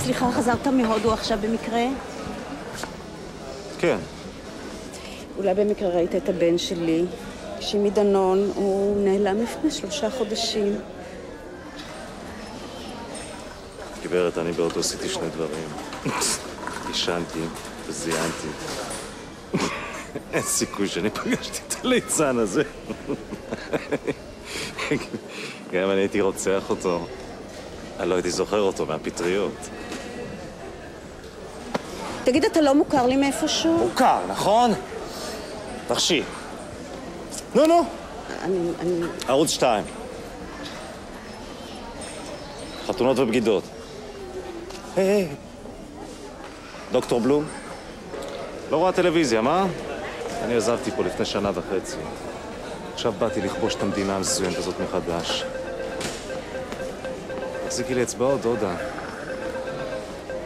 סליחה, חזרת מהודו עכשיו במקרה? כן. אולי במקרה ראית את הבן שלי, שימי דנון, הוא נעלם לפני 3 חודשים. גברת, אני באותו עשיתי 2 דברים. ישנתי וזיינתי. אין סיכוי שאני פגשתי את הליצן הזה. גם אם אני הייתי רוצח אותו, אני לא הייתי זוכר אותו מהפטריות. תגיד, אתה לא מוכר לי מאיפשהו? מוכר, נכון? תחשי. נו. אני... ערוץ 2. חתונות ובגידות. היי. דוקטור בלום? לא רואה טלוויזיה, מה? אני עזבתי פה לפני 1.5 שנה. עכשיו באתי לכבוש את המדינה המסוימת הזאת מחדש. תחזיקי לי אצבעות, דודה.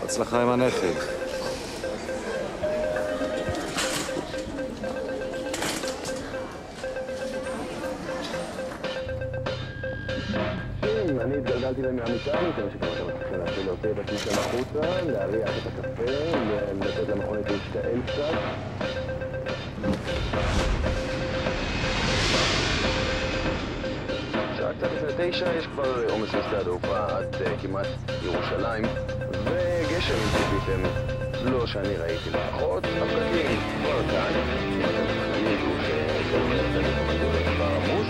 הצלחה עם הנכד. אני התגלגלתי להם מהמיטה, אני חושב שכמה שאתה מצליחה להתחיל להוציא את הכניסה החוצה, להריח את הקפה, לתת למכונית להשתעל קצת. שעה קצת לפני 9 יש כבר עומס בשדה התעופה עד כמעט ירושלים, וגשם ציפיתם, לא שאני ראיתי לפחות, הפקקים כבר כאן, אם אתם מתכננים שהוא לצאת את המדור כבר עמוס.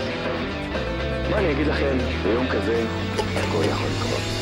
מה אני אגיד לכם, ביום כזה, הכל יכול לקרות.